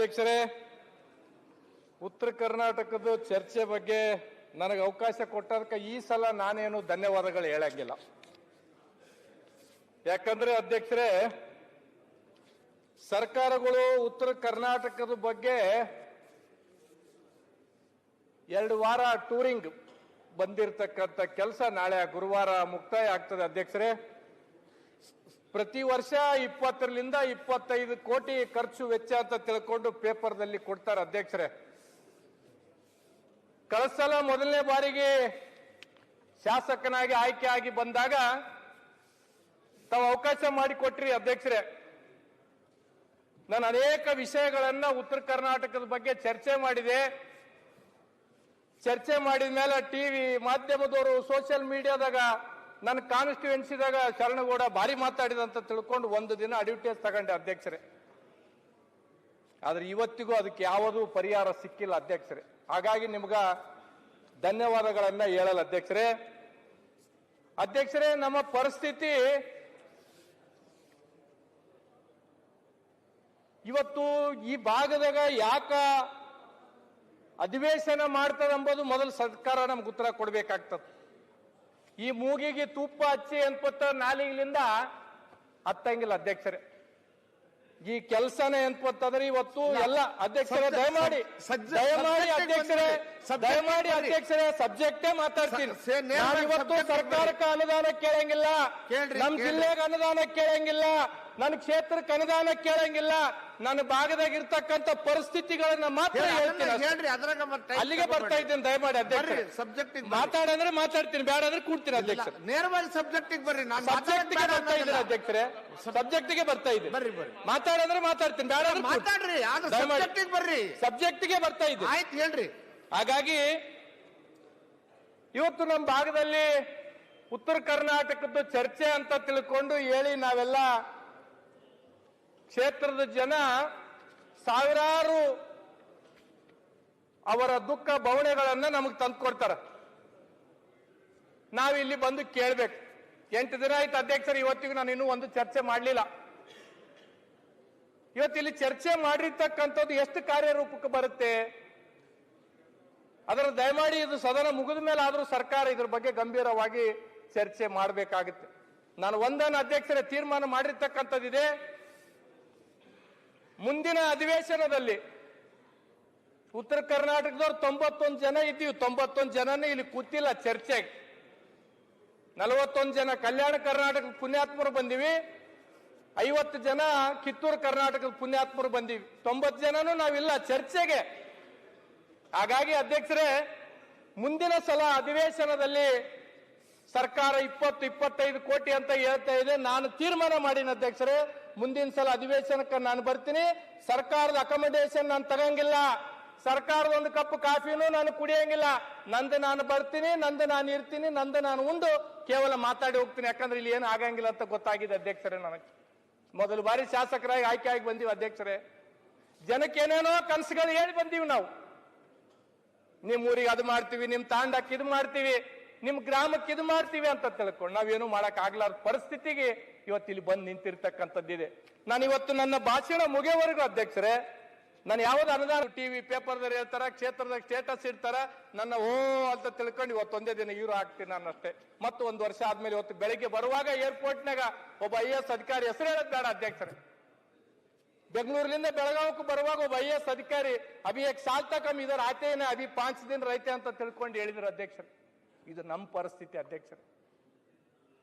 ಅಧ್ಯಕ್ಷರೇ, ಉತ್ತರ ಕರ್ನಾಟಕದ ಚರ್ಚೆ ಬಗ್ಗೆ ನನಗೆ ಅವಕಾಶ ಕೊಟ್ಟದಕ್ಕೆ ಈ ಸಲ ನಾನೇನು ಧನ್ಯವಾದಗಳು ಹೇಳಂಗಿಲ್ಲ. ಯಾಕಂದ್ರೆ ಅಧ್ಯಕ್ಷರೇ, ಸರ್ಕಾರಗಳು ಉತ್ತರ ಕರ್ನಾಟಕದ ಬಗ್ಗೆ 2 ವಾರ ಟೂರಿಂಗ್ ಬಂದಿರತಕ್ಕಂಥ ಕೆಲಸ ನಾಳೆ ಗುರುವಾರ ಮುಕ್ತಾಯ ಆಗ್ತದೆ. ಅಧ್ಯಕ್ಷರೇ, ಪ್ರತಿ ವರ್ಷ 20ರಿಂದ 25 ಕೋಟಿ ಖರ್ಚು ವೆಚ್ಚ ಅಂತ ತಿಳ್ಕೊಂಡು ಪೇಪರ್ದಲ್ಲಿ ಕೊಡ್ತಾರೆ. ಅಧ್ಯಕ್ಷರೇ, ಕಳೆದ ಸಲ ಮೊದಲನೇ ಬಾರಿಗೆ ಶಾಸಕನಾಗಿ ಆಯ್ಕೆ ಆಗಿ ಬಂದಾಗ ತಾವು ಅವಕಾಶ ಮಾಡಿಕೊಟ್ರಿ. ಅಧ್ಯಕ್ಷರೇ, ನಾನು ಅನೇಕ ವಿಷಯಗಳನ್ನ ಉತ್ತರ ಕರ್ನಾಟಕದ ಬಗ್ಗೆ ಚರ್ಚೆ ಮಾಡಿದೆ. ಚರ್ಚೆ ಮಾಡಿದ ಮೇಲೆ ಟಿವಿ ಮಾಧ್ಯಮದವರು, ಸೋಷಿಯಲ್ ಮೀಡಿಯಾದಾಗ, ನನ್ನ ಕಾನ್ಸ್ಟಿಟ್ಯೂನ್ಸಿದಾಗ ಶರಣಗೌಡ ಭಾರಿ ಮಾತಾಡಿದಂತ ತಿಳ್ಕೊಂಡು ಒಂದು ದಿನ ಅಡ್ವರ್ಟೈಸ್ ತಗೊಂಡೆ. ಅಧ್ಯಕ್ಷರೇ, ಆದ್ರೆ ಇವತ್ತಿಗೂ ಅದಕ್ಕೆ ಯಾವುದೂ ಪರಿಹಾರ ಸಿಕ್ಕಿಲ್ಲ. ಅಧ್ಯಕ್ಷರೇ, ಹಾಗಾಗಿ ನಿಮ್ಗ ಧನ್ಯವಾದಗಳನ್ನ ಹೇಳಲ್ಲ. ಅಧ್ಯಕ್ಷರೇ, ನಮ್ಮ ಪರಿಸ್ಥಿತಿ ಇವತ್ತು ಈ ಭಾಗದಾಗ ಯಾಕ ಅಧಿವೇಶನ ಮಾಡ್ತದಂಬುದು ಮೊದಲು ಸರ್ಕಾರ ನಮ್ಗೆ ಉತ್ತರ ಕೊಡ್ಬೇಕಾಗ್ತದೆ. ಈ ಮೂಗಿಗೆ ತುಪ್ಪ ಹಚ್ಚಿ ಅನ್ಪತ್ತ ನಾಲಿಗಳಿಂದ ಹತ್ತಂಗಿಲ್ಲ. ಅಧ್ಯಕ್ಷರೇ, ಈ ಕೆಲಸನೇ ಅನ್ಪತ್ತಂದ್ರೆ ಇವತ್ತು ಎಲ್ಲ ಅಧ್ಯಕ್ಷರೇ ದಯಮಾಡಿ ಅಧ್ಯಕ್ಷರೇ ಸಬ್ಜೆಕ್ಟೇ ಮಾತಾಡ್ತೀನಿ. ಇವತ್ತು ಸರ್ಕಾರಕ್ಕೆ ಅನುದಾನ ಕೇಳಂಗಿಲ್ಲ, ನಮ್ ಜಿಲ್ಲೆಗೆ ಅನುದಾನ ಕೇಳಂಗಿಲ್ಲ, ನನ್ನ ಕ್ಷೇತ್ರಕ್ಕೆ ಅನುದಾನ ಕೇಳಂಗಿಲ್ಲ. ನನ್ನ ಭಾಗದಾಗ ಇರ್ತಕ್ಕಂಥ ಪರಿಸ್ಥಿತಿಗಳನ್ನ ಮಾತ್ರ ಹೇಳ್ತೀನಿ. ಅಲ್ಲಿಗೆ ಬರ್ತಾ ಇದ್ದೀನಿ. ದಯಮಾಡಿ ಅಧ್ಯಕ್ಷ ಸಬ್ಜೆಕ್ಟ್ ಮಾತಾಡಂದ್ರೆ ಮಾತಾಡ್ತೀನಿ, ಬೇಡ ಅಂದ್ರೆ ಕೂಡ್ತೀನಿ. ಅಧ್ಯಕ್ಷ ನೇರವಾಗಿ ಸಬ್ಜೆಕ್ಟ್ ಬರ್ರಿ. ಸಬ್ಜೆಕ್ಟ್ಗೆ ಬರ್ತಾ ಇದ್ದೀನಿ. ಅಧ್ಯಕ್ಷರೇ, ಸಬ್ಜೆಕ್ಟ್ಗೆ ಬರ್ತಾ ಇದ್ದೀನಿ. ಬರ್ರಿ ಬರ್ರಿ, ಮಾತಾಡಂದ್ರೆ ಮಾತಾಡ್ತೀನಿ, ಬೇಡ ಅಂದ್ರೆ ಮಾತಾಡ್ರಿ. ಸಬ್ಜೆಕ್ಟಿಗೆ ಬರ್ರಿ. ಸಬ್ಜೆಕ್ಟ್ಗೆ ಬರ್ತಾ ಇದ್ದೀನಿ. ಆಯ್ತು, ಹೇಳ್ರಿ. ಹಾಗಾಗಿ ಇವತ್ತು ನಮ್ಮ ಭಾಗದಲ್ಲಿ ಉತ್ತರ ಕರ್ನಾಟಕದ ಚರ್ಚೆ ಅಂತ ತಿಳ್ಕೊಂಡು ಹೇಳಿ ನಾವೆಲ್ಲ ಕ್ಷೇತ್ರದ ಜನ ಸಾವಿರಾರು ಅವರ ದುಃಖ ಬವಣೆಗಳನ್ನ ನಮಗೆ ತಂದುಕೊಡ್ತಾರೆ. ನಾವಿಲ್ಲಿ ಬಂದು ಕೇಳ್ಬೇಕು. 8 ದಿನ ಆಯ್ತು ಅಧ್ಯಕ್ಷರು, ಇವತ್ತಿಗೂ ನಾನು ಇನ್ನೂ ಒಂದು ಚರ್ಚೆ ಮಾಡಲಿಲ್ಲ. ಇವತ್ತಿಲ್ಲಿ ಚರ್ಚೆ ಮಾಡಿರ್ತಕ್ಕಂಥದ್ದು ಎಷ್ಟು ಕಾರ್ಯರೂಪಕ್ಕೆ ಬರುತ್ತೆ ಅದರ ದಯಮಾಡಿ ಇದು ಸದನ ಮುಗಿದ ಮೇಲೆ ಆದರೂ ಸರ್ಕಾರ ಇದ್ರ ಬಗ್ಗೆ ಗಂಭೀರವಾಗಿ ಚರ್ಚೆ ಮಾಡಬೇಕಾಗುತ್ತೆ. ನಾನು ಒಂದನ್ನು ಅಧ್ಯಕ್ಷರೇ ತೀರ್ಮಾನ ಮಾಡಿರ್ತಕ್ಕಂಥದ್ದಿದೆ. ಮುಂದಿನ ಅಧಿವೇಶನದಲ್ಲಿ ಉತ್ತರ ಕರ್ನಾಟಕದವ್ರು 91 ಜನ ಇದ್ದೀವಿ. 91 ಜನನೇ ಇಲ್ಲಿ ಕೂತಿಲ್ಲ ಚರ್ಚೆಗೆ. 41 ಜನ ಕಲ್ಯಾಣ ಕರ್ನಾಟಕದ ಪುಣ್ಯಾತ್ಮರು ಬಂದಿವಿ, 50 ಜನ ಕಿತ್ತೂರು ಕರ್ನಾಟಕದ ಪುಣ್ಯಾತ್ಮರು ಬಂದಿವಿ. 90 ಜನನೂ ನಾವಿಲ್ಲ ಚರ್ಚೆಗೆ. ಹಾಗಾಗಿ ಅಧ್ಯಕ್ಷರೇ, ಮುಂದಿನ ಸಲ ಅಧಿವೇಶನದಲ್ಲಿ ಸರ್ಕಾರ 20-25 ಕೋಟಿ ಅಂತ ಹೇಳ್ತಾ ಇದೆ. ನಾನು ತೀರ್ಮಾನ ಮಾಡೀನಿ ಅಧ್ಯಕ್ಷರೇ, ಮುಂದಿನ ಸಲ ಅಧಿವೇಶನಕ್ಕೆ ನಾನು ಬರ್ತೀನಿ. ಸರ್ಕಾರದ ಅಕಾಮಿಡೇಷನ್ ನಾನು ತಗಂಗಿಲ್ಲ, ಸರ್ಕಾರದ ಒಂದು ಕಪ್ ಕಾಫಿನೂ ನಾನು ಕುಡಿಯಂಗಿಲ್ಲ. ನಂದು ನಾನು ಬರ್ತೀನಿ, ನಂದು ನಾನು ಇರ್ತೀನಿ, ನಂದು ನಾನು ಉಂಡು ಕೇವಲ ಮಾತಾಡಿ ಹೋಗ್ತೀನಿ. ಯಾಕಂದ್ರೆ ಇಲ್ಲಿ ಏನು ಆಗಂಗಿಲ್ಲ ಅಂತ ಗೊತ್ತಾಗಿದೆ ಅಧ್ಯಕ್ಷರೇ. ನನಗೆ ಮೊದಲು ಬಾರಿ ಶಾಸಕರಾಗಿ ಆಯ್ಕೆ ಆಗಿ ಬಂದೀವಿ ಅಧ್ಯಕ್ಷರೇ. ಜನಕ್ಕೆ ಏನೇನೋ ಕನಸುಗಳು ಹೇಳಿ ಬಂದೀವಿ ನಾವು. ನಿಮ್ ಊರಿಗೆ ಅದು ಮಾಡ್ತೀವಿ, ನಿಮ್ ತಾಂಡಕ್ಕೆ ಇದು ಮಾಡ್ತೀವಿ, ನಿಮ್ ಗ್ರಾಮಕ್ಕೆ ಇದು ಮಾಡ್ತೀವಿ ಅಂತ ತಿಳ್ಕೊಂಡು ನಾವೇನು ಮಾಡಕ್ ಆಗ್ಲಾರ ಪರಿಸ್ಥಿತಿಗೆ ಇವತ್ತಿಲ್ಲಿ ಬಂದು ನಿಂತಿರ್ತಕ್ಕಂಥದ್ದಿದೆ. ನಾನು ಇವತ್ತು ನನ್ನ ಭಾಷಣ ಮುಗಿಯವರೆಗೂ ಅಧ್ಯಕ್ಷರೇ, ನಾನು ಯಾವ್ದು ಅನುದಾನ ಟಿವಿ ಪೇಪರ್ದಲ್ಲಿ ಹೇಳ್ತಾರ, ಕ್ಷೇತ್ರದಾಗ ಸ್ಟೇಟಸ್ ಇಡ್ತಾರ, ನನ್ನ ಅಂತ ತಿಳ್ಕೊಂಡು ಇವತ್ತೊಂದೇ ದಿನ ಹೀರೋ ಆಗ್ತೀನಿ ನಾನು ಅಷ್ಟೇ. ಮತ್ತು 1 ವರ್ಷ ಆದ್ಮೇಲೆ ಇವತ್ತು ಬೆಳಿಗ್ಗೆ ಬರುವಾಗ ಏರ್ಪೋರ್ಟ್ನಾಗ ಒಬ್ಬ IAS ಅಧಿಕಾರಿ ಹೆಸರು ಹೇಳೋದ್ ಬೇಡ ಅಧ್ಯಕ್ಷರೇ. ಬೆಂಗಳೂರಿನಿಂದ ಬೆಳಗಾವಕ್ಕೆ ಬರುವಾಗ ಒಬ್ಬ IAS ಅಧಿಕಾರಿ ಅಭಿ 1 ಸಾಲ್ ತಕ ಇದರ ಆತೇನೆ ಅಭಿ 5 ದಿನ ರೈತೆ ಅಂತ ತಿಳ್ಕೊಂಡು ಹೇಳಿದ್ರು ಅಧ್ಯಕ್ಷರು. ಇದು ನಮ್ಮ ಪರಿಸ್ಥಿತಿ ಅಧ್ಯಕ್ಷರು,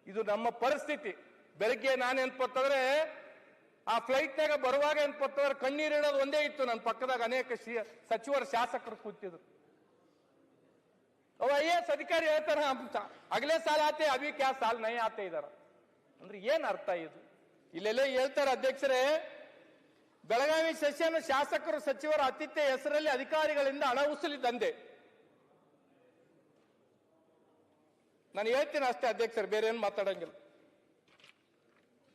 ಇದು ನಮ್ಮ ಪರಿಸ್ಥಿತಿ. ಬೆಳಗ್ಗೆ ನಾನು ಎನ್ಪತ್ತಂದ್ರೆ ಆ ಫ್ಲೈಟ್ನಾಗ ಬರುವಾಗ ಎನ್ಪತ್ತಂದ್ರೆ ಕಣ್ಣೀರು ಇಡೋದು ಒಂದೇ ಇತ್ತು. ನನ್ನ ಪಕ್ಕದಾಗ ಅನೇಕ ಸಚಿವರು ಶಾಸಕರು ಕೂತಿದ್ರು. ಅವ IAS ಅಧಿಕಾರಿ ಹೇಳ್ತಾರ, ಅಗಲೇ ಸಾಲ ಆತೆ ಅಭಿ ಕ್ಯಾ ಸಾಲ್ ನೈ ಆತೆ ಇದಾರ ಅಂದ್ರೆ ಏನ್ ಅರ್ಥ ಇದು? ಇಲ್ಲೆಲ್ಲ ಹೇಳ್ತಾರೆ ಅಧ್ಯಕ್ಷರೇ, ಬೆಳಗಾವಿ ಸೆಷನ್ ಶಾಸಕರು ಸಚಿವರ ಆತಿಥ್ಯ ಹೆಸರಲ್ಲಿ ಅಧಿಕಾರಿಗಳಿಂದ ಹಣ ವಸೂಲಿ ದಂಧೆ. ನಾನು ಹೇಳ್ತೀನಿ ಅಷ್ಟೇ ಅಧ್ಯಕ್ಷರು, ಬೇರೆ ಏನು ಮಾತಾಡಂಗಿಲ್ಲ.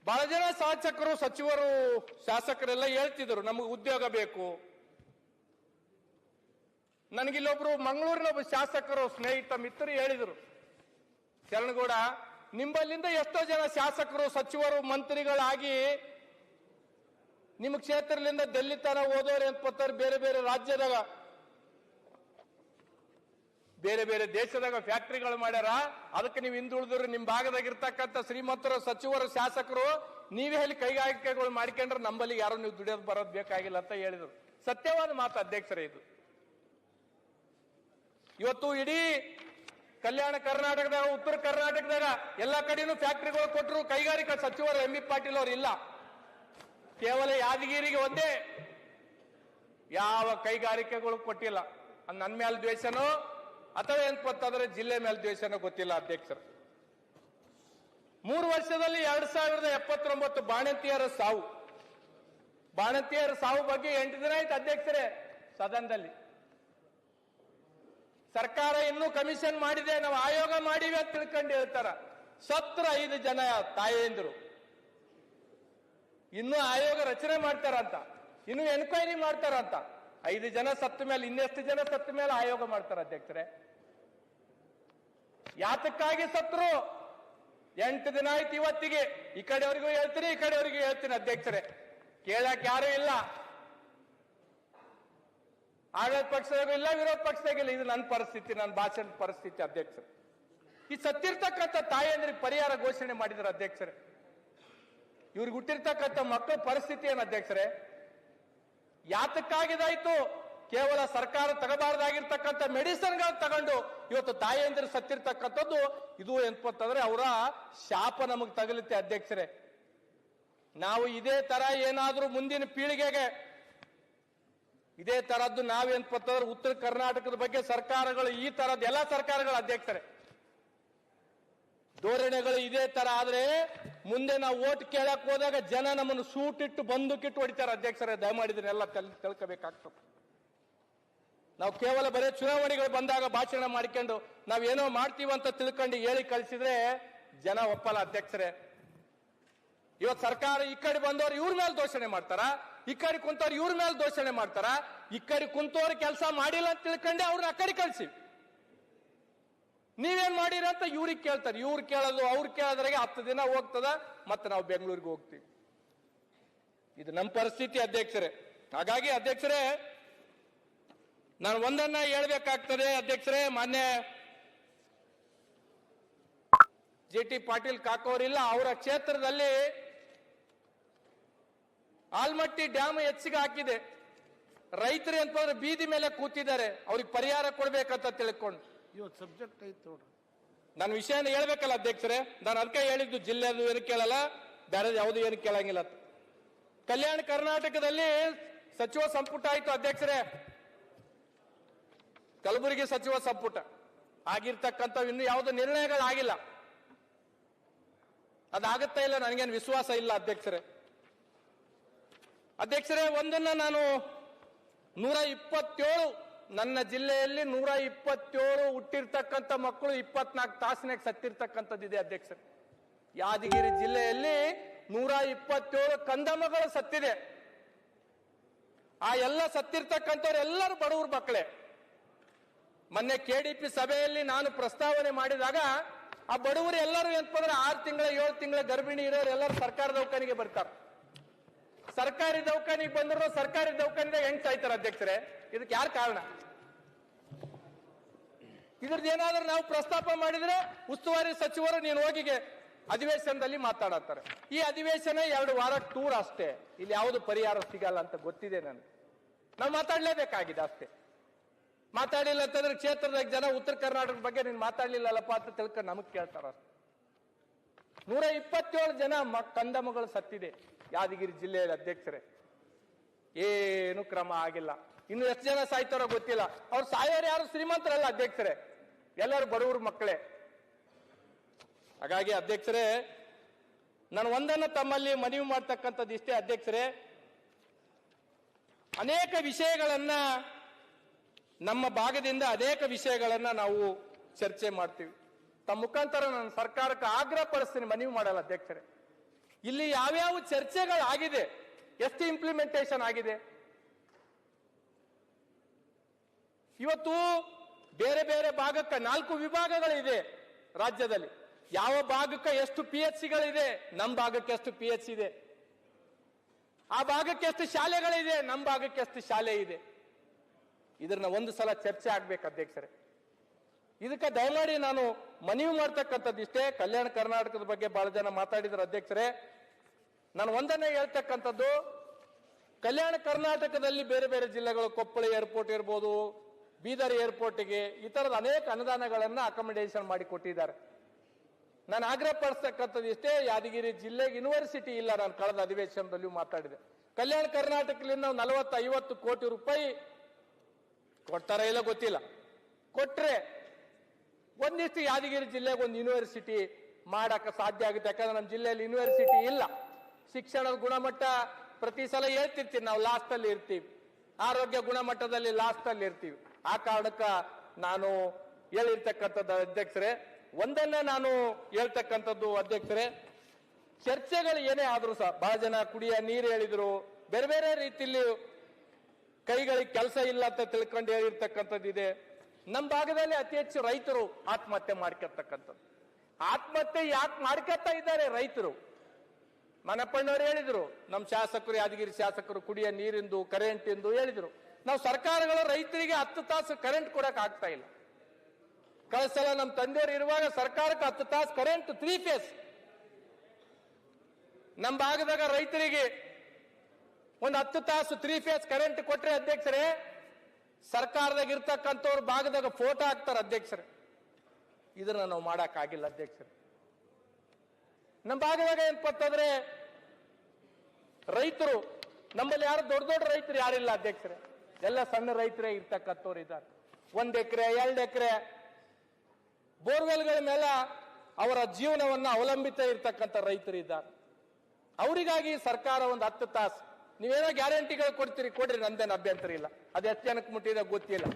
ಬಹಳ ಜನ ಶಾಸಕರು, ಸಚಿವರು, ಶಾಸಕರೆಲ್ಲ ಹೇಳ್ತಿದ್ರು ನಮಗೆ ಉದ್ಯೋಗ ಬೇಕು. ನನಗಿಲ್ಲೊಬ್ರು ಮಂಗಳೂರಿನ ಒಬ್ಬ ಶಾಸಕರು ಸ್ನೇಹಿತ ಮಿತ್ರರು ಹೇಳಿದ್ರು, ಶರಣಗೌಡ ನಿಂಬಲ್ಲಿಂದ ಎಷ್ಟೋ ಜನ ಶಾಸಕರು, ಸಚಿವರು, ಮಂತ್ರಿಗಳಾಗಿ ನಿಮ್ಮ ಕ್ಷೇತ್ರದಿಂದ ಡೆಲ್ಲಿ ತನ ಹೋದವ್ರು ಏನ್ಪತ್ತಾರೆ ಬೇರೆ ಬೇರೆ ರಾಜ್ಯದಾಗ ಬೇರೆ ಬೇರೆ ದೇಶದಾಗ ಫ್ಯಾಕ್ಟರಿಗಳು ಮಾಡ್ಯಾರ. ಅದಕ್ಕೆ ನೀವು ಹಿಂದುಳಿದ್ರು ನಿಮ್ ಭಾಗದಾಗ ಇರ್ತಕ್ಕಂಥ ಶ್ರೀಮಂತರು, ಸಚಿವರು, ಶಾಸಕರು ನೀವೇ ಹೇಳಿ ಕೈಗಾರಿಕೆಗಳು ಮಾಡ್ಕೊಂಡ್ರೆ ನಂಬಲ್ಲಿ ಯಾರು ನೀವು ದುಡಿಯೋದು ಬರೋದು ಬೇಕಾಗಿಲ್ಲ ಅಂತ ಹೇಳಿದ್ರು. ಸತ್ಯವಾದ ಮಾತು ಅಧ್ಯಕ್ಷರೇ ಇದು. ಇವತ್ತು ಇಡೀ ಕಲ್ಯಾಣ ಕರ್ನಾಟಕದಾಗ, ಉತ್ತರ ಕರ್ನಾಟಕದಾಗ ಎಲ್ಲಾ ಕಡೆನೂ ಫ್ಯಾಕ್ಟರಿಗಳು ಕೊಟ್ಟರು. ಕೈಗಾರಿಕಾ ಸಚಿವರು ಎಂ ಬಿ ಪಾಟೀಲ್ ಅವರು ಇಲ್ಲ, ಕೇವಲ ಯಾದಗಿರಿಗೆ ಒಂದೇ ಯಾವ ಕೈಗಾರಿಕೆಗಳು ಕೊಟ್ಟಿಲ್ಲ. ನನ್ನ ಮೇಲೆ ದ್ವೇಷನೋ ಅಥವಾ ಏನ್ಪಂತಂದ್ರೆ ಜಿಲ್ಲೆ ಮೇಲೆ ದ್ವೇಷನೋ ಗೊತ್ತಿಲ್ಲ ಅಧ್ಯಕ್ಷರು. 3 ವರ್ಷದಲ್ಲಿ 2079 ಬಾಣಂತಿಯರ ಸಾವು. ಬಾಣಂತಿಯರ ಸಾವು ಬಗ್ಗೆ 8 ದಿನ ಆಯ್ತು ಅಧ್ಯಕ್ಷರೇ ಸದನದಲ್ಲಿ. ಸರ್ಕಾರ ಇನ್ನೂ ಕಮಿಷನ್ ಮಾಡಿದೆ, ನಾವು ಆಯೋಗ ಮಾಡಿವೆ ಅಂತ ತಿಳ್ಕೊಂಡು ಹೇಳ್ತಾರ. ಸತ್ರ 5 ಜನ ತಾಯಂದ್ರು. ಇನ್ನೂ ಆಯೋಗ ರಚನೆ ಮಾಡ್ತಾರಂತ, ಇನ್ನೂ ಎನ್ಕ್ವೈರಿ ಮಾಡ್ತಾರಂತ. 5 ಜನ ಸತ್ತ ಮೇಲೆ ಇನ್ನೆಷ್ಟು ಜನ ಸತ್ತ ಮೇಲೆ ಆಯೋಗ ಮಾಡ್ತಾರ ಅಧ್ಯಕ್ಷರೇ? ಯಾತಕ್ಕಾಗಿ ಸತ್ರು? 8 ದಿನ ಆಯ್ತು ಇವತ್ತಿಗೆ. ಈ ಕಡೆಯವರಿಗೂ ಹೇಳ್ತೀನಿ, ಈ ಕಡೆಯವರಿಗೂ ಹೇಳ್ತೀನಿ ಅಧ್ಯಕ್ಷರೇ, ಕೇಳಕ್ ಯಾರು ಇಲ್ಲ. ಆಡಳಿತ ಪಕ್ಷದಾಗೂ ಇಲ್ಲ, ವಿರೋಧ ಪಕ್ಷದಾಗಿಲ್ಲ. ಇದು ನನ್ನ ಪರಿಸ್ಥಿತಿ, ನನ್ನ ಭಾಷಣದ ಪರಿಸ್ಥಿತಿ ಅಧ್ಯಕ್ಷರು. ಈ ಸತ್ತಿರ್ತಕ್ಕಂಥ ತಾಯಂದ್ರಿಗೆ ಪರಿಹಾರ ಘೋಷಣೆ ಮಾಡಿದ್ರು ಅಧ್ಯಕ್ಷರೇ. ಇವ್ರಿಗೆ ಹುಟ್ಟಿರ್ತಕ್ಕಂಥ ಮಕ್ಕಳ ಪರಿಸ್ಥಿತಿ ಏನು ಅಧ್ಯಕ್ಷರೇ? ಯಾತಕ್ಕಾಗಿದಾಯ್ತು? ಕೇವಲ ಸರ್ಕಾರ ತಗಬಾರ್ದಾಗಿರ್ತಕ್ಕಂಥ ಮೆಡಿಸಿನ್ಗಳು ತಗೊಂಡು ಇವತ್ತು ತಾಯಂದಿರು ಸತ್ತಿರ್ತಕ್ಕಂಥದ್ದು. ಇದು ಎಂತಂದ್ರೆ ಅವರ ಶಾಪ ನಮಗೆ ತಗಲುತ್ತೆ ಅಧ್ಯಕ್ಷರೇ. ನಾವು ಇದೇ ತರ ಏನಾದ್ರೂ ಮುಂದಿನ ಪೀಳಿಗೆಗೆ ಇದೇ ತರದ್ದು ನಾವೇನ್ಪಂತಂದ್ರೆ ಉತ್ತರ ಕರ್ನಾಟಕದ ಬಗ್ಗೆ ಸರ್ಕಾರಗಳು ಈ ತರದ್ದು ಎಲ್ಲ ಸರ್ಕಾರಗಳ ಅಧ್ಯಕ್ಷರೇ ಧೋರಣೆಗಳು ಇದೇ ತರ ಆದ್ರೆ ಮುಂದೆ ನಾವು ಓಟ್ ಕೇಳಕ್ ಹೋದಾಗ ಜನ ನಮ್ಮನ್ನು ಸೂಟಿಟ್ಟು ಬಂದೂಕಿಟ್ಟು ಹೊಡಿತಾರೆ ಅಧ್ಯಕ್ಷರೇ. ದಯಮಾಡಿದ್ರೆಲ್ಲ ತಿಳ್ಕೋಬೇಕಾಗ್ತದೆ. ನಾವು ಕೇವಲ ಬರೀ ಚುನಾವಣೆಗಳು ಬಂದಾಗ ಭಾಷಣ ಮಾಡ್ಕೊಂಡು ನಾವೇನೋ ಮಾಡ್ತೀವಂತ ತಿಳ್ಕೊಂಡು ಹೇಳಿ ಕಳಿಸಿದ್ರೆ ಜನ ಒಪ್ಪಲ್ಲ ಅಧ್ಯಕ್ಷರೇ. ಇವತ್ತು ಸರ್ಕಾರ ಈ ಕಡೆ ಬಂದವರು ಇವ್ರ ಮೇಲೆ ದೋಷಣೆ ಮಾಡ್ತಾರ, ಈ ಕಡೆ ಕುಂತವ್ರು ಇವ್ರ ಮೇಲೆ ದೋಷಣೆ ಮಾಡ್ತಾರ. ಈ ಕಡೆ ಕುಂತವ್ರು ಕೆಲಸ ಮಾಡಿಲ್ಲ ಅಂತ ತಿಳ್ಕೊಂಡೆ ಅವ್ರನ್ನ ಆ ಕಡೆ ಕಳಿಸಿ ನೀವೇನ್ ಮಾಡಿರ ಅಂತ ಇವ್ರಿಗೆ ಕೇಳ್ತಾರೆ. ಇವ್ರು ಕೇಳೋದು ಅವ್ರು ಕೇಳೋದ್ರಾಗೆ 10 ದಿನ ಹೋಗ್ತದ, ಮತ್ತೆ ನಾವು ಬೆಂಗಳೂರಿಗೆ ಹೋಗ್ತೀವಿ. ಇದು ನಮ್ಮ ಪರಿಸ್ಥಿತಿ ಅಧ್ಯಕ್ಷರೇ. ಹಾಗಾಗಿ ಅಧ್ಯಕ್ಷರೇ ನಾನು ಒಂದನ್ನ ಹೇಳ್ಬೇಕಾಗ್ತದೆ ಅಧ್ಯಕ್ಷರೇ. ಮಾನ್ಯ ಜೆ.ಟಿ. ಪಾಟೀಲ್ ಕಾಕೋರಿಲ್ಲ, ಅವರ ಕ್ಷೇತ್ರದಲ್ಲಿ ಆಲ್ಮಟ್ಟಿ ಡ್ಯಾಮ್ ಹೆಚ್ಚಿಗೆ ಹಾಕಿದೆ. ರೈತರು ಅಂತಂದ್ರೆ ಬೀದಿ ಮೇಲೆ ಕೂತಿದ್ದಾರೆ, ಅವ್ರಿಗೆ ಪರಿಹಾರ ಕೊಡ್ಬೇಕಂತ ತಿಳ್ಕೊಂಡು. ಇವತ್ತು ಸಬ್ಜೆಕ್ಟ್ ಐತೆ ನೋಡ್ರಿ. ನಾನು ವಿಷಯನ ಹೇಳ್ಬೇಕಲ್ಲ ಅಧ್ಯಕ್ಷರೇ. ನಾನು ಅದಕ್ಕೆ ಹೇಳಿದ್ದು ಜಿಲ್ಲೆದು ಏನು ಕೇಳಲ್ಲ, ಬೇರೆ ಯಾವುದು ಏನು ಕೇಳಂಗಿಲ್ಲ. ಕಲ್ಯಾಣ ಕರ್ನಾಟಕದಲ್ಲಿ ಸಚಿವ ಸಂಪುಟ ಆಯ್ತು ಅಧ್ಯಕ್ಷರೇ. ಕಲಬುರಗಿ ಸಚಿವ ಸಂಪುಟ ಆಗಿರ್ತಕ್ಕಂಥ ಇನ್ನು ಯಾವುದೋ ನಿರ್ಣಯಗಳಾಗಿಲ್ಲ. ಅದಾಗುತ್ತಾ ಇಲ್ಲ ನನಗೇನು ವಿಶ್ವಾಸ ಇಲ್ಲ ಅಧ್ಯಕ್ಷರೇ. ಅಧ್ಯಕ್ಷರೇ ಒಂದನ್ನ ನಾನು 127 ನನ್ನ ಜಿಲ್ಲೆಯಲ್ಲಿ 127 ಹುಟ್ಟಿರ್ತಕ್ಕಂಥ ಮಕ್ಕಳು 24 ತಾಸಿನಾಗ ಸತ್ತಿರ್ತಕ್ಕಂಥದ್ದಿದೆ ಅಧ್ಯಕ್ಷರೇ. ಯಾದಗಿರಿ ಜಿಲ್ಲೆಯಲ್ಲಿ 127 ಕಂದಮ್ಮಗಳು ಸತ್ತಿದೆ. ಆ ಎಲ್ಲ ಸತ್ತಿರ್ತಕ್ಕಂಥವ್ರು ಎಲ್ಲರೂ ಬಡವ್ರ ಮಕ್ಕಳೇ. ಮೊನ್ನೆ ಕೆಡಿಪಿ ಸಭೆಯಲ್ಲಿ ನಾನು ಪ್ರಸ್ತಾವನೆ ಮಾಡಿದಾಗ ಆ ಬಡವರು ಎಲ್ಲರೂ ಎಂತಂದ್ರೆ 6 ತಿಂಗಳ 7 ತಿಂಗಳ ಗರ್ಭಿಣಿ ಇರೋರು ಎಲ್ಲರೂ ಸರ್ಕಾರಿ ದವಾಖಾನೆಗೆ ಬರ್ತಾರೆ. ಸರ್ಕಾರಿ ದವಾಖಾನೆಗೆ ಬಂದ್ರು ಸರ್ಕಾರಿ ದವಾಖಾನೆದಾಗ ಹೆಂಗ್ ಸಾಯ್ತಾರೆ ಅಧ್ಯಕ್ಷರೇ? ಇದಕ್ಕೆ ಯಾರು ಕಾರಣ? ಇದ್ರದ್ದು ಏನಾದ್ರೂ ನಾವು ಪ್ರಸ್ತಾಪ ಮಾಡಿದ್ರೆ ಉಸ್ತುವಾರಿ ಸಚಿವರು ನೀನು ಹೋಗಿಗೆ ಅಧಿವೇಶನದಲ್ಲಿ ಮಾತಾಡತ್ತಾರೆ. ಈ ಅಧಿವೇಶನ 2 ವಾರ ಟೂರ್ ಅಷ್ಟೇ. ಇಲ್ಲಿ ಯಾವುದು ಪರಿಹಾರ ಸಿಗಲ್ಲ ಅಂತ ಗೊತ್ತಿದೆ ನನಗೆ. ನಾವು ಮಾತಾಡ್ಲೇಬೇಕಾಗಿದೆ ಅಷ್ಟೇ. ಮಾತಾಡಿಲ್ಲ ಅಂತಂದ್ರೆ ಕ್ಷೇತ್ರದಾಗ ಜನ ಉತ್ತರ ಕರ್ನಾಟಕದ ಬಗ್ಗೆ ನೀನು ಮಾತಾಡ್ಲಿಲ್ಲಲ್ಲಪ್ಪ ಅಂತ ತಿಳ್ಕೊಂಡು ನಮಗ್ ಕೇಳ್ತಾರ. 127 ಜನ ಕಂದಮ್ಮಗಳು ಸತ್ತಿದೆ ಯಾದಗಿರಿ ಜಿಲ್ಲೆಯಲ್ಲಿ ಅಧ್ಯಕ್ಷರೇ. ಏನು ಕ್ರಮ ಆಗಿಲ್ಲ. ಇನ್ನು ಎಷ್ಟು ಜನ ಸಾಯ್ತಾರೋ ಗೊತ್ತಿಲ್ಲ. ಅವ್ರು ಸಾಯೋರು ಯಾರು ಶ್ರೀಮಂತರಲ್ಲ ಅಧ್ಯಕ್ಷರೇ, ಎಲ್ಲರೂ ಬಡವರು ಮಕ್ಕಳೇ. ಹಾಗಾಗಿ ಅಧ್ಯಕ್ಷರೇ ನಾನು ಒಂದನ್ನು ತಮ್ಮಲ್ಲಿ ಮನವಿ ಮಾಡ್ತಕ್ಕಂಥದ್ದು ಇಷ್ಟೇ ಅಧ್ಯಕ್ಷರೇ. ಅನೇಕ ವಿಷಯಗಳನ್ನ ನಮ್ಮ ಭಾಗದಿಂದ ಅನೇಕ ವಿಷಯಗಳನ್ನ ನಾವು ಚರ್ಚೆ ಮಾಡ್ತೀವಿ. ತಮ್ಮ ಮುಖಾಂತರ ನಾನು ಸರ್ಕಾರಕ್ಕೆ ಆಗ್ರಹ ಪಡಿಸ್ತೀನಿ, ಮನವಿ ಮಾಡಲ್ಲ ಅಧ್ಯಕ್ಷರೇ. ಇಲ್ಲಿ ಯಾವ್ಯಾವ ಚರ್ಚೆಗಳಾಗಿದೆ, ಎಷ್ಟು ಇಂಪ್ಲಿಮೆಂಟೇಷನ್ ಆಗಿದೆ? ಇವತ್ತು ಬೇರೆ ಬೇರೆ ಭಾಗಕ್ಕೆ 4 ವಿಭಾಗಗಳಿದೆ ರಾಜ್ಯದಲ್ಲಿ. ಯಾವ ಭಾಗಕ್ಕೆ ಎಷ್ಟು PHCಗಳಿದೆ, ನಮ್ಮ ಭಾಗಕ್ಕೆ ಎಷ್ಟು PHC ಇದೆ? ಆ ಭಾಗಕ್ಕೆ ಎಷ್ಟು ಶಾಲೆಗಳಿದೆ, ನಮ್ಮ ಭಾಗಕ್ಕೆ ಎಷ್ಟು ಶಾಲೆ ಇದೆ, ಇದನ್ನ ಒಂದು ಸಲ ಚರ್ಚೆ ಆಗ್ಬೇಕು ಅಧ್ಯಕ್ಷರೇ. ಇದಕ್ಕೆ ದಯಮಾಡಿ ನಾನು ಮನವಿ ಮಾಡ್ತಕ್ಕಂಥದ್ದು ಇಷ್ಟೇ. ಕಲ್ಯಾಣ ಕರ್ನಾಟಕದ ಬಗ್ಗೆ ಬಹಳ ಜನ ಮಾತಾಡಿದ್ರು ಅಧ್ಯಕ್ಷರೇ. ನಾನು ಒಂದನ್ನೇ ಹೇಳ್ತಕ್ಕಂಥದ್ದು, ಕಲ್ಯಾಣ ಕರ್ನಾಟಕದಲ್ಲಿ ಬೇರೆ ಬೇರೆ ಜಿಲ್ಲೆಗಳು, ಕೊಪ್ಪಳ ಏರ್ಪೋರ್ಟ್ ಇರ್ಬೋದು, ಬೀದರ್ ಏರ್ಪೋರ್ಟ್ಗೆ ಈ ತರದ ಅನೇಕ ಅನುದಾನಗಳನ್ನ ಅಕಾಮಿಡೇಷನ್ ಮಾಡಿ ಕೊಟ್ಟಿದ್ದಾರೆ. ನಾನು ಆಗ್ರಹ ಪಡಿಸ್ತಕ್ಕಂಥದ್ದು ಇಷ್ಟೇ, ಯಾದಗಿರಿ ಜಿಲ್ಲೆಗೆ ಯೂನಿವರ್ಸಿಟಿ ಇಲ್ಲ. ನಾನು ಕಳೆದ ಅಧಿವೇಶನದಲ್ಲೂ ಮಾತಾಡಿದೆ. ಕಲ್ಯಾಣ ಕರ್ನಾಟಕದಿಂದ 40-50 ಕೋಟಿ ರೂಪಾಯಿ ಕೊಡ್ತಾರ ಇಲ್ಲ ಗೊತ್ತಿಲ್ಲ, ಕೊಟ್ರೆ ಒಂದಿಷ್ಟು ಯಾದಗಿರಿ ಜಿಲ್ಲೆಗೆ ಒಂದು ಯೂನಿವರ್ಸಿಟಿ ಮಾಡಕ್ಕೆ ಸಾಧ್ಯ ಆಗುತ್ತೆ. ಯಾಕಂದ್ರೆ ನಮ್ಮ ಜಿಲ್ಲೆಯಲ್ಲಿ ಯೂನಿವರ್ಸಿಟಿ ಇಲ್ಲ. ಶಿಕ್ಷಣದ ಗುಣಮಟ್ಟ ಪ್ರತಿ ಸಲ ಹೇಳ್ತಿರ್ತೀವಿ, ನಾವು ಲಾಸ್ಟ್ ಅಲ್ಲಿ ಇರ್ತೀವಿ, ಆರೋಗ್ಯ ಗುಣಮಟ್ಟದಲ್ಲಿ ಲಾಸ್ಟ್ ಅಲ್ಲಿ ಇರ್ತೀವಿ. ಆ ಕಾರಣಕ್ಕ ನಾನು ಹೇಳಿರ್ತಕ್ಕಂಥದ್ದು ಅಧ್ಯಕ್ಷರೇ. ಒಂದನ್ನೇ ನಾನು ಹೇಳ್ತಕ್ಕಂಥದ್ದು ಅಧ್ಯಕ್ಷರೇ, ಚರ್ಚೆಗಳು ಏನೇ ಆದ್ರೂ ಸಹ ಬಹಳ ಜನ ಕುಡಿಯ ನೀರು ಹೇಳಿದ್ರು, ಬೇರೆ ಬೇರೆ ರೀತಿಯಲ್ಲಿ ಕೈಗಳಿಗೆ ಕೆಲಸ ಇಲ್ಲ ಅಂತ ತಿಳ್ಕೊಂಡು ಹೇಳಿರ್ತಕ್ಕಂಥದ್ದು ಇದೆ. ನಮ್ಮ ಭಾಗದಲ್ಲಿ ಅತಿ ಹೆಚ್ಚು ರೈತರು ಆತ್ಮಹತ್ಯೆ ಮಾಡ್ಕೊಳ್ತಕ್ಕಂಥದ್ದು. ಆತ್ಮಹತ್ಯೆ ಯಾಕೆ ಮಾಡ್ಕೊತಾ ಇದ್ದಾರೆ ರೈತರು? ಮನಪ್ಪಣ್ಣವ್ರು ಹೇಳಿದ್ರು, ನಮ್ಮ ಶಾಸಕರು, ಯಾದಗಿರಿ ಶಾಸಕರು ಕುಡಿಯ ನೀರಿಂದು, ಕರೆಂಟ್ ಎಂದು ಹೇಳಿದ್ರು. ನಾವು ಸರ್ಕಾರಗಳು ರೈತರಿಗೆ 10 ತಾಸು ಕರೆಂಟ್ ಕೊಡಕ್ ಆಗ್ತಾ ಇಲ್ಲ. ಕಳೆದ ಸಲ ನಮ್ಮ ತಂದೆಯವರು ಇರುವಾಗ ಸರ್ಕಾರಕ್ಕೆ 10 ತಾಸು ಕರೆಂಟ್ 3 ಫೇಸ್. ನಮ್ಮ ಭಾಗದಾಗ ರೈತರಿಗೆ ಒಂದು 10 ತಾಸು 3 ಫೇಸ್ ಕರೆಂಟ್ ಕೊಟ್ರೆ ಅಧ್ಯಕ್ಷರೇ, ಸರ್ಕಾರದಾಗ ಇರ್ತಕ್ಕಂಥವ್ರ ಭಾಗದಾಗ ಫೋಟೋ ಹಾಕ್ತಾರೆ ಅಧ್ಯಕ್ಷರೇ. ಇದನ್ನ ನಾವು ಮಾಡಕ್ ಆಗಿಲ್ಲ ಅಧ್ಯಕ್ಷರೇ. ನಮ್ಮ ಭಾಗದಾಗ ಏನಪ್ಪಂತಂದ್ರೆ ರೈತರು, ನಮ್ಮಲ್ಲಿ ಯಾರು ದೊಡ್ಡ ದೊಡ್ಡ ರೈತರು ಯಾರಿಲ್ಲ ಅಧ್ಯಕ್ಷರೇ, ಎಲ್ಲ ಸಣ್ಣ ರೈತರೇ ಇರ್ತಕ್ಕಂಥವ್ರು ಇದ್ದಾರೆ. 1 ಎಕರೆ 2 ಎಕರೆ ಬೋರ್ವೆಲ್ಗಳ ಮೇಲೆ ಅವರ ಜೀವನವನ್ನು ಅವಲಂಬಿತ ಇರ್ತಕ್ಕಂಥ ರೈತರು ಇದ್ದಾರೆ. ಅವರಿಗಾಗಿ ಸರ್ಕಾರ ಒಂದು 10 ತಾಸು ನೀವೇನೋ ಗ್ಯಾರಂಟಿಗಳು ಕೊಡ್ತೀರಿ, ಕೊಡ್ರಿ, ನಂದೇನು ಅಭ್ಯಂತರ ಇಲ್ಲ. ಅದು ಎಷ್ಟು ಜನಕ್ಕೆ ಮುಟ್ಟಿದ ಗೊತ್ತಿಲ್ಲ.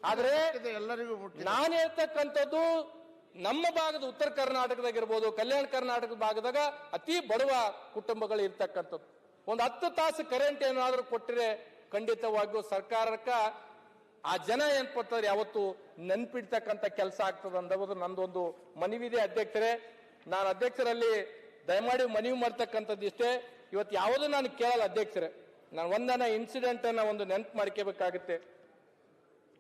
ಆದ್ರೆ ಎಲ್ಲರಿಗೂ ನಾನು ಹೇಳ್ತಕ್ಕಂಥದ್ದು, ನಮ್ಮ ಭಾಗದ ಉತ್ತರ ಕರ್ನಾಟಕದಾಗಿರ್ಬೋದು, ಕಲ್ಯಾಣ ಕರ್ನಾಟಕದ ಭಾಗದಾಗ ಅತಿ ಬಡವ ಕುಟುಂಬಗಳು ಇರ್ತಕ್ಕಂಥದ್ದು. ಒಂದು 10 ತಾಸು ಕರೆಂಟ್ ಏನಾದ್ರೂ ಕೊಟ್ಟರೆ ಖಂಡಿತವಾಗಿಯೂ ಸರ್ಕಾರಕ್ಕ ಆ ಜನ ಏನ್ಪಡ್ತಾರೆ ಯಾವತ್ತು ನೆನ್ಪಿಡ್ತಕ್ಕಂಥ ಕೆಲಸ ಆಗ್ತದೆ ಅನ್ನೋದು ನಂದೊಂದು ಮನವಿದೆ ಅಧ್ಯಕ್ಷರೇ. ನಾನು ಅಧ್ಯಕ್ಷರಲ್ಲಿ ದಯಮಾಡಿ ಮನವಿ ಮಾಡ್ತಕ್ಕಂಥದ್ದು ಇಷ್ಟೇ. ಇವತ್ತು ಯಾವುದು ನಾನು ಕೇಳಲ್ಲ ಅಧ್ಯಕ್ಷರೇ. ನಾನು ಒಂದನ ಇನ್ಸಿಡೆಂಟ್ ಅನ್ನ ಒಂದು ನೆನಪು ಮಾಡ್ಕೋಬೇಕಾಗುತ್ತೆ.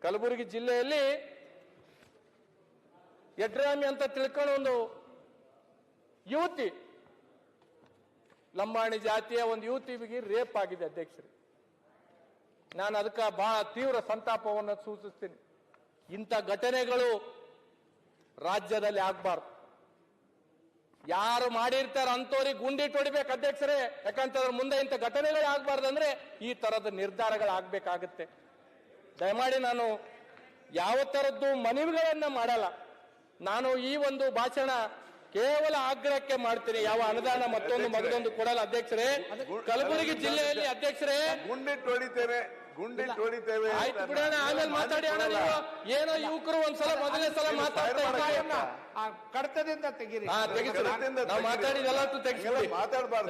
ಕಲಬುರಗಿ ಜಿಲ್ಲೆಯಲ್ಲಿ ಯಡ್ರಾಮಿ ಅಂತ ತಿಳ್ಕೊಂಡು ಒಂದು ಯುವತಿ, ಲಂಬಾಣಿ ಜಾತಿಯ ಒಂದು ಯುವತಿಗೆ ರೇಪ್ ಆಗಿದೆ ಅಧ್ಯಕ್ಷರೇ. ನಾನು ಅದಕ್ಕೆ ಬಹಳ ತೀವ್ರ ಸಂತಾಪವನ್ನು ಸೂಚಿಸ್ತೀನಿ. ಇಂಥ ಘಟನೆಗಳು ರಾಜ್ಯದಲ್ಲಿ ಆಗ್ಬಾರ್ದು. ಯಾರು ಮಾಡಿರ್ತಾರ ಅಂತವ್ರಿಗೆ ಗುಂಡಿಟ್ಟು ಹೊಡಿಬೇಕು ಅಧ್ಯಕ್ಷರೇ. ಯಾಕಂತಂದ್ರೆ ಮುಂದೆ ಇಂಥ ಘಟನೆಗಳು ಆಗ್ಬಾರ್ದಂದ್ರೆ ಈ ತರದ ನಿರ್ಧಾರಗಳು ಆಗ್ಬೇಕಾಗತ್ತೆ. ದಯಮಾಡಿ ನಾನು ಯಾವ ತರದ್ದು ಮನವಿಗಳನ್ನ ಮಾಡಲ್ಲ. ನಾನು ಈ ಒಂದು ಭಾಷಣ ಕೇವಲ ಆಗ್ರಹಕ್ಕೆ ಮಾಡ್ತೀನಿ. ಯಾವ ಅನುದಾನ ಮತ್ತೊಂದು ಕೊಡಲ್ಲ ಅಧ್ಯಕ್ಷರೇ. ಕಲಬುರಗಿ ಜಿಲ್ಲೆಯಲ್ಲಿ ಅಧ್ಯಕ್ಷರೇ ಗುಂಡಿಟ್ಟು ಹೊಡಿತೇವೆ. ಆಯ್ತು ಬಿಡೋಣ, ಆಮೇಲೆ ಮಾತಾಡಿ ಅಣ್ಣ. ನೀವು ಏನೋ ಯುವಕರು ಒಂದ್ಸಲ ಮೊದಲನೇ ಸಲ ಮಾತಾಡ್ತಾರೆ, ಕಡತದಿಂದ ತೆಗೀರಿ. ನಾವು ಮಾತಾಡಿದೆಲ್ಲ ತೆಗಿಸ್ಬಿಡಿ. ಮಾತಾಡಬಾರ್ದು.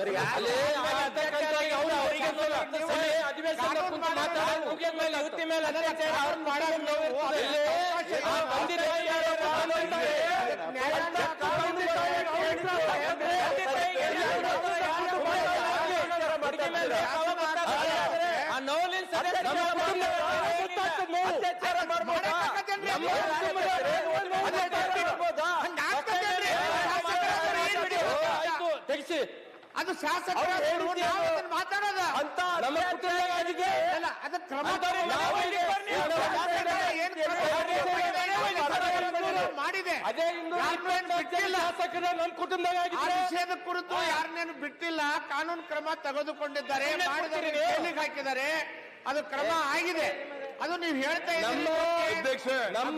ತೆಗಿಸಿ. ಅದು ಶಾಸಕರು ಮಾತಾಡೋದ ಅಂತ ನಮ್ಮ ಕುಟುಂಬ ಅದು ಕ್ರಮ ಮಾಡಿದೆ. ಅದೇ ಶಾಸಕರ ನನ್ನ ಕುಟುಂಬದಾಗ ವಿಷಯದ ಕುರಿತು ಯಾರನ್ನೇನು ಬಿಟ್ಟಿಲ್ಲ, ಕಾನೂನು ಕ್ರಮ ತೆಗೆದುಕೊಂಡಿದ್ದಾರೆ, ಜೈಲಿಗೆ ಹಾಕಿದ್ದಾರೆ. ಅದು ಕ್ರಮ ಆಗಿದೆ. ಅದು ನೀವು ಹೇಳ್ತಾ ಇದ್ದೀರಿ. ನಮ್ಮ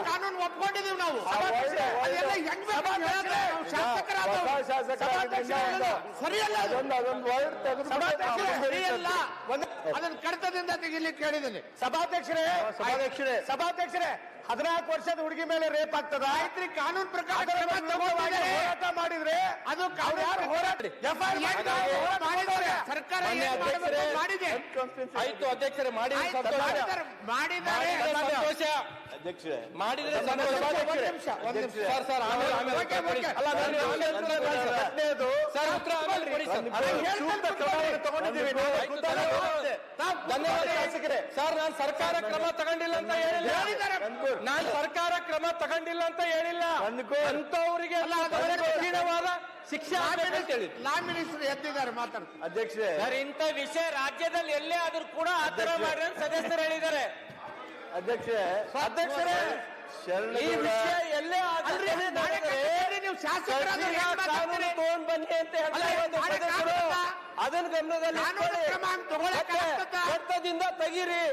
ಕಾನೂನು ಒಪ್ಕೊಂಡಿದೀವಿ ನಾವು. ಸರಿಯಲ್ಲ. ಅದೊಂದು ವರ್ಡ್ ತೆಗೆದು ಸರಿಯಲ್ಲ. ಅದನ್ನ ಕಡತದಿಂದ ತೆಗಿಲಿಕ್ಕೆ ಹೇಳಿದ್ದೀನಿ. ಸಭಾಧ್ಯಕ್ಷರೇ 14 ವರ್ಷದ ಹುಡುಗಿ ಮೇಲೆ ರೇಪ್ ಆಗ್ತದ? ಆಯ್ತ್ರಿ, ಕಾನೂನು ಪ್ರಕಾರ ಕ್ರಮ ತಗೊಂಡಿದ್ದಾರೆ. ಹೋರಾಟ ಮಾಡಿದ್ರೆ ಅದು ಸರ್ಕಾರ ಮಾನ್ಯ ಏನ್ ಅಧ್ಯಕ್ಷರೇ, ಮಾಡಬೇಕು ಮಾಡಿದೆ. ಆಯ್ತು ಅಧ್ಯಕ್ಷರೇ, ಮಾಡಿದ್ರೆ ಆಯ್ತು, ಸಂತೋಷ. ಮಾಡಿದ್ದಾರೆ. ಸಂತೋಷ. ಅಧ್ಯಕ್ಷರೇ ಮಾಡಿದ್ರೆ ಸಂತೋಷ. ಸರ್ ಸರ್ ಆಮೇಲೆ ಓಕೆ, ಕೊಡಿ. ಓಕೆ. ಅಲ್ಲ, ಹದಿನೈದು ಸರ್ ಉತ್ತರ ಆಮೇಲೆ ಕೊಡಿ ಸರ್. ತಗೊಂಡಿದ್ದೀವಿ ಧನ್ಯವಾದ ಶಾಸಕರೇ. ಸರ್ ನಾನು ಸರ್ಕಾರ ಕ್ರಮ ತಗೊಂಡಿಲ್ಲ ಅಂತ ಹೇಳಿಲ್ಲ. ನಾನು ಸರ್ಕಾರ ಕ್ರಮ ತಗೊಂಡಿಲ್ಲ ಅಂತ ಹೇಳಿಲ್ಲ. ಅಂತವರಿಗೆ ಕಠಿಣವಾದ ಶಿಕ್ಷೆ ಆಗ್ಬೇಕು ಅಂತ ಹೇಳಿದ್ದು. ಲಾ ಮಿನಿಸ್ಟರ್ ಎದ್ದಿದ್ದಾರೆ ಮಾತಾಡ್ತಾರೆ. ಅಧ್ಯಕ್ಷರೇ ಸರ್ ಇಂಥ ವಿಷಯ ರಾಜ್ಯದಲ್ಲಿ ಎಲ್ಲೇ ಆದ್ರೂ ಕೂಡ ಆತರ ಮಾಡಿ ಅಂತ ಸದಸ್ಯರು ಹೇಳಿದ್ದಾರೆ. ಅಧ್ಯಕ್ಷರೇ ಈ ವಿಷಯ ಎಲ್ಲೇ ಆದ್ರೂ ನೀವು ಶಾಸಕರಾದ್ರೆ ಏನ್ ಮಾತಾಡ್ತೀರಿ? ತಗೊಂಡ್ ಬನ್ನಿ ಅಂತ ಹೇಳ್ತಾ ಇರೋದು ಸದಸ್ಯರು. ಅದನ್ನ ಗಮನದಲ್ಲಿ ಕಾನೂನು ಕ್ರಮ ತಗೊಳಕ್ಕಾಗ್ತದಾ? ಚಟ್ಟದಿಂದ ತೆಗೀರಿ.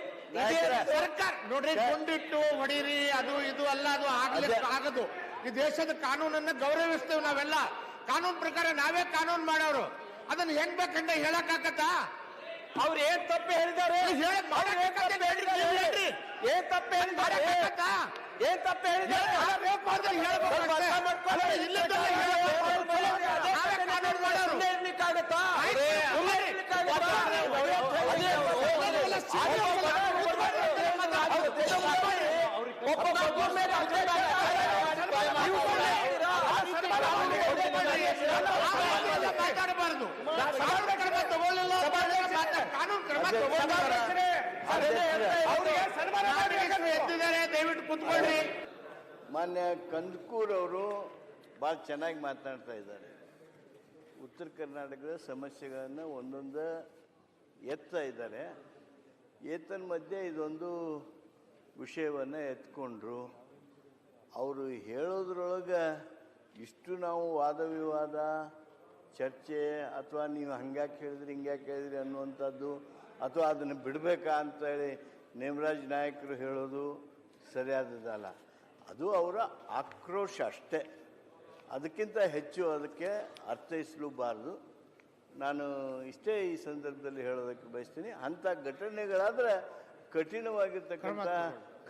ಸರ್ಕಾರ ನೋಡ್ರಿ, ಕೊಂಡಿಟ್ಟು ಹೊಡೀರಿ, ಅದು ಇದು ಅಲ್ಲ, ಅದು ಆಗ್ಲಿಕ್ಕೆ ಆಗದು. ಈ ದೇಶದ ಕಾನೂನನ್ನ ಗೌರವಿಸ್ತೇವೆ ನಾವೆಲ್ಲ. ಕಾನೂನು ಪ್ರಕಾರ ನಾವೇ ಕಾನೂನು ಮಾಡೋರು. ಅದನ್ನ ಹೆಂಗ್ ಬೇಕಂತ ಹೇಳಕ್ ಆಗತ್ತಾ? ಅವ್ರು ಏನ್ ತಪ್ಪು ಹೇಳಿದ್ದಾರೆ? ಏನ್ ತಪ್ಪು ಹೇಳಿದ್ದಾರೆ? ಏನ್ ತಪ್ಪು ಹೇಳಿದ್ದಾರೆ? ಮಾತಾಡಬಾರದು. ಕ್ರಮ ತಗೊಳ್ಳಿಲ್ಲ, ಕಾನೂನು ಕ್ರಮ ಎದ್ದಿದ್ದಾರೆ. ದಯವಿಟ್ಟು ಕೂತ್ಕೊಳ್ಳಿ. ಮಾನ್ಯ ಕಂದಕೂರ್ ಅವರು ಭಾಳ ಚೆನ್ನಾಗಿ ಮಾತನಾಡ್ತಾ ಇದ್ದಾರೆ. ಉತ್ತರ ಕರ್ನಾಟಕದ ಸಮಸ್ಯೆಗಳನ್ನು ಒಂದೊಂದು ಎತ್ತಾ ಇದ್ದಾರೆ. ಏತನ್ಮಧ್ಯೆ ಇದೊಂದು ವಿಷಯವನ್ನು ಎತ್ಕೊಂಡ್ರು. ಅವರು ಹೇಳೋದ್ರೊಳಗೆ ಇಷ್ಟು ನಾವು ವಾದ ವಿವಾದ ಚರ್ಚೆ ಅಥವಾ ನೀವು ಹಂಗ್ಯಾಕೆ ಹೇಳಿದ್ರಿ ಹಿಂಗ್ಯಾಕೆ ಹೇಳಿದ್ರಿ ಅನ್ನುವಂಥದ್ದು ಅಥವಾ ಅದನ್ನು ಬಿಡಬೇಕಾ ಅಂತೇಳಿ ನೇಮರಾಜ್ ನಾಯಕರು ಹೇಳೋದು ಸರಿಯಾದದಲ್ಲ. ಅದು ಅವರ ಆಕ್ರೋಶ ಅಷ್ಟೇ, ಅದಕ್ಕಿಂತ ಹೆಚ್ಚು ಅದಕ್ಕೆ ಅರ್ಥೈಸಲೂಬಾರ್ದು. ನಾನು ಇಷ್ಟೇ ಈ ಸಂದರ್ಭದಲ್ಲಿ ಹೇಳೋದಕ್ಕೆ ಬಯಸ್ತೀನಿ. ಅಂಥ ಘಟನೆಗಳಾದರೆ ಕಠಿಣವಾಗಿರ್ತಕ್ಕಂಥ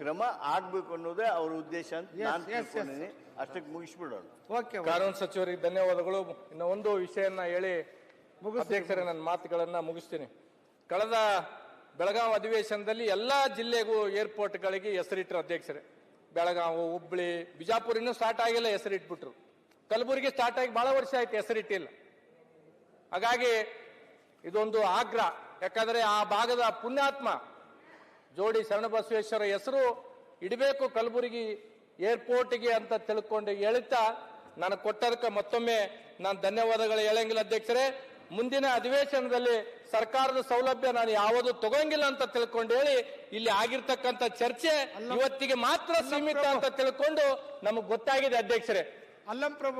ಕ್ರಮ ಆಗಬೇಕು ಅನ್ನೋದೇ ಅವ್ರ ಉದ್ದೇಶ ಅಂತ ನಾನು ತಿಳ್ಕೊಂಡಿದ್ದೀನಿ. ಅಷ್ಟಕ್ಕೆ ಮುಗಿಸ್ಬಿಡೋಣ. ಕಾನೂನು ಸಚಿವರಿಗೆ ಧನ್ಯವಾದಗಳು. ಇನ್ನು ಒಂದು ವಿಷಯನ ಹೇಳಿ ಅಧ್ಯಕ್ಷರೇ ನನ್ನ ಮಾತುಗಳನ್ನ ಮುಗಿಸ್ತೀನಿ. ಕಳೆದ ಬೆಳಗಾವಿ ಅಧಿವೇಶನದಲ್ಲಿ ಎಲ್ಲಾ ಜಿಲ್ಲೆಗೂ ಏರ್ಪೋರ್ಟ್ಗಳಿಗೆ ಹೆಸರಿಟ್ಟರು ಅಧ್ಯಕ್ಷರೇ. ಬೆಳಗಾವಿ, ಹುಬ್ಳಿ, ಬಿಜಾಪುರ ಇನ್ನೂ ಸ್ಟಾರ್ಟ್ ಆಗಿಲ್ಲ, ಹೆಸರಿಟ್ಬಿಟ್ರು. ಕಲಬುರಗಿ ಸ್ಟಾರ್ಟ್ ಆಗಿ ಬಹಳ ವರ್ಷ ಆಯ್ತು, ಹೆಸರಿಟ್ಟಿಲ್ಲ. ಹಾಗಾಗಿ ಇದೊಂದು ಆಗ್ರಹ. ಯಾಕಂದ್ರೆ ಆ ಭಾಗದ ಪುಣ್ಯಾತ್ಮ ಜೋಡಿ ಶರಣಬಸವೇಶ್ವರ ಹೆಸರು ಇಡಬೇಕು ಕಲಬುರಗಿ ಏರ್ಪೋರ್ಟ್ಗೆ ಅಂತ ತಿಳ್ಕೊಂಡು ಹೇಳ್ತಾ ನಾನು ಕೊಟ್ಟದಕ್ಕೆ ಮತ್ತೊಮ್ಮೆ ನಾನು ಧನ್ಯವಾದಗಳು ಹೇಳಂಗಿಲ್ಲ ಅಧ್ಯಕ್ಷರೇ. ಮುಂದಿನ ಅಧಿವೇಶನದಲ್ಲಿ ಸರ್ಕಾರದ ಸೌಲಭ್ಯ ನಾನು ಯಾವುದು ತಗೊಂಗಿಲ್ಲ ಅಂತ ತಿಳ್ಕೊಂಡು ಹೇಳಿ ಇಲ್ಲಿ ಆಗಿರ್ತಕ್ಕಂಥ ಚರ್ಚೆ ಇವತ್ತಿಗೆ ಮಾತ್ರ ಸೀಮಿತ ಅಂತ ತಿಳ್ಕೊಂಡು ನಮಗೆ ಗೊತ್ತಾಗಿದೆ ಅಧ್ಯಕ್ಷರೇ. ಅಲ್ಲಂ ಪ್ರಭು